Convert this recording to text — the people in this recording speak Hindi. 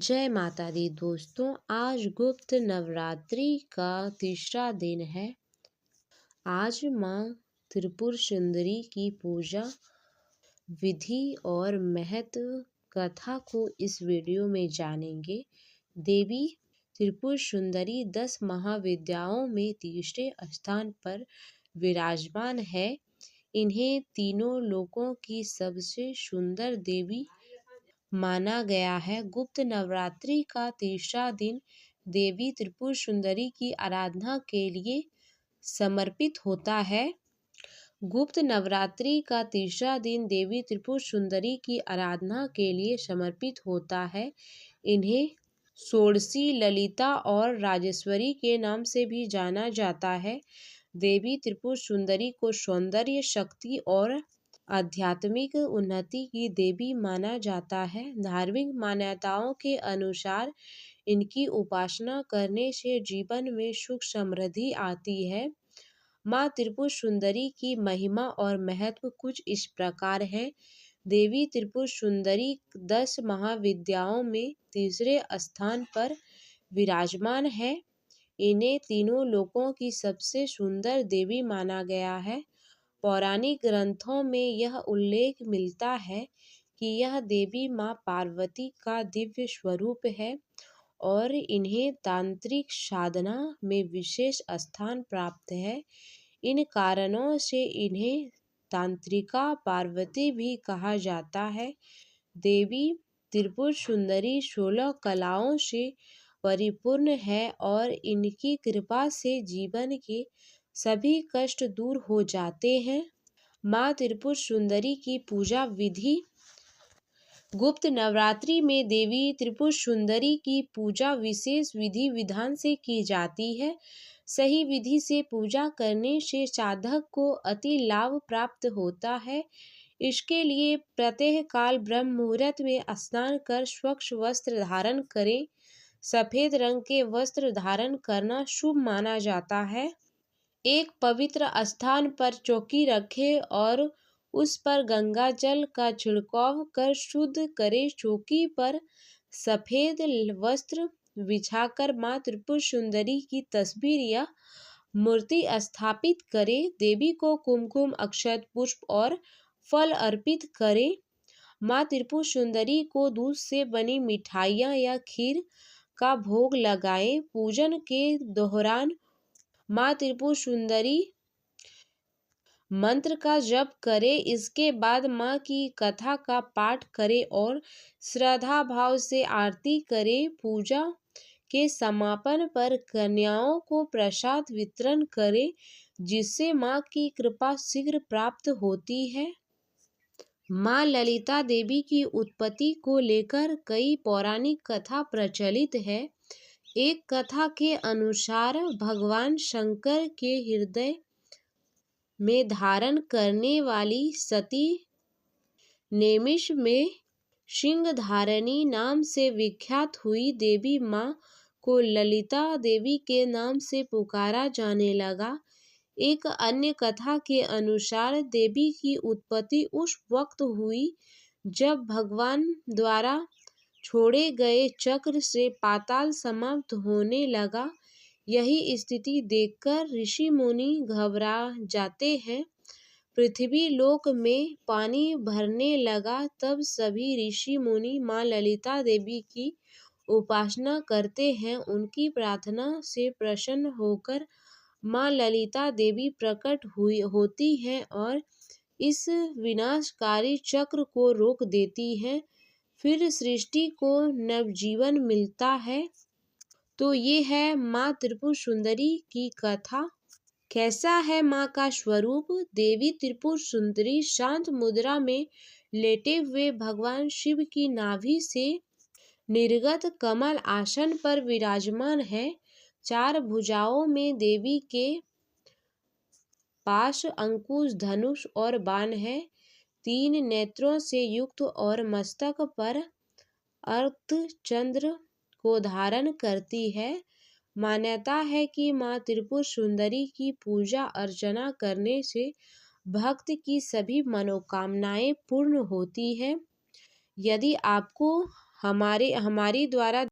जय माता दी दोस्तों। आज गुप्त नवरात्रि का तीसरा दिन है। आज माँ त्रिपुर सुंदरी की पूजा विधि और महत्व कथा को इस वीडियो में जानेंगे। देवी त्रिपुर सुंदरी 10 महाविद्याओं में तीसरे स्थान पर विराजमान है। इन्हें तीनों लोकों की सबसे सुंदर देवी माना गया है। गुप्त नवरात्रि का तीसरा दिन देवी त्रिपुर सुंदरी की आराधना के लिए समर्पित होता है। गुप्त नवरात्रि का तीसरा दिन देवी त्रिपुर सुंदरी की आराधना के लिए समर्पित होता है। इन्हें षोडशी, ललिता और राजेश्वरी के नाम से भी जाना जाता है। देवी त्रिपुर सुंदरी को सौंदर्य, शक्ति और आध्यात्मिक उन्नति की देवी माना जाता है। धार्मिक मान्यताओं के अनुसार इनकी उपासना करने से जीवन में सुख समृद्धि आती है। माँ त्रिपुर सुंदरी की महिमा और महत्व कुछ इस प्रकार है। देवी त्रिपुर सुंदरी 10 महाविद्याओं में तीसरे स्थान पर विराजमान है। इन्हें तीनों लोकों की सबसे सुंदर देवी माना गया है। पौराणिक ग्रंथों में यह उल्लेख मिलता है कि यह देवी माँ पार्वती का दिव्य स्वरूप है और इन्हें तांत्रिक साधना में विशेष स्थान प्राप्त है। इन कारणों से इन्हें तांत्रिका पार्वती भी कहा जाता है। देवी त्रिपुर सुंदरी 16 कलाओं से परिपूर्ण है और इनकी कृपा से जीवन के सभी कष्ट दूर हो जाते हैं। माँ त्रिपुर सुंदरी की पूजा विधि। गुप्त नवरात्रि में देवी त्रिपुर सुंदरी की पूजा विशेष विधि विधान से की जाती है। सही विधि से पूजा करने से साधक को अति लाभ प्राप्त होता है। इसके लिए प्रातः काल ब्रह्म मुहूर्त में स्नान कर स्वच्छ वस्त्र धारण करें। सफेद रंग के वस्त्र धारण करना शुभ माना जाता है। एक पवित्र स्थान पर चौकी रखें और उस पर गंगा जल का छिड़काव कर शुद्ध करें। चौकी पर सफेद वस्त्र बिछाकर माँ त्रिपुर सुंदरी की तस्वीर या मूर्ति स्थापित करें। देवी को कुमकुम, अक्षत, पुष्प और फल अर्पित करें। माँ त्रिपुर सुंदरी को दूध से बनी मिठाइयाँ या खीर का भोग लगाएं। पूजन के दौरान माँ त्रिपुर सुंदरी मंत्र का जप करें। इसके बाद माँ की कथा का पाठ करें और श्रद्धा भाव से आरती करें। पूजा के समापन पर कन्याओं को प्रसाद वितरण करें, जिससे माँ की कृपा शीघ्र प्राप्त होती है। माँ ललिता देवी की उत्पत्ति को लेकर कई पौराणिक कथा प्रचलित है। एक कथा के अनुसार भगवान शंकर के हृदय में धारण करने वाली सती नेमिष में सिंहधारिणी नाम से विख्यात हुई। देवी माँ को ललिता देवी के नाम से पुकारा जाने लगा। एक अन्य कथा के अनुसार देवी की उत्पत्ति उस वक्त हुई जब भगवान द्वारा छोड़े गए चक्र से पाताल समाप्त होने लगा। यही स्थिति देखकर ऋषि मुनि घबरा जाते हैं। पृथ्वी लोक में पानी भरने लगा। तब सभी ऋषि मुनि माँ ललिता देवी की उपासना करते हैं। उनकी प्रार्थना से प्रसन्न होकर माँ ललिता देवी प्रकट होती हैं और इस विनाशकारी चक्र को रोक देती हैं। फिर सृष्टि को नवजीवन मिलता है। तो ये है माँ त्रिपुर सुंदरी की कथा। कैसा है माँ का स्वरूप? देवी त्रिपुर सुंदरी शांत मुद्रा में लेटे हुए भगवान शिव की नाभि से निर्गत कमल आसन पर विराजमान है। 4 भुजाओं में देवी के पास अंकुश, धनुष और बाण है। 3 नेत्रों से युक्त और मस्तक पर अर्धचंद्र को धारण करती है। मान्यता है कि माँ त्रिपुर सुंदरी की पूजा अर्चना करने से भक्त की सभी मनोकामनाएं पूर्ण होती है। यदि आपको हमारी द्वारा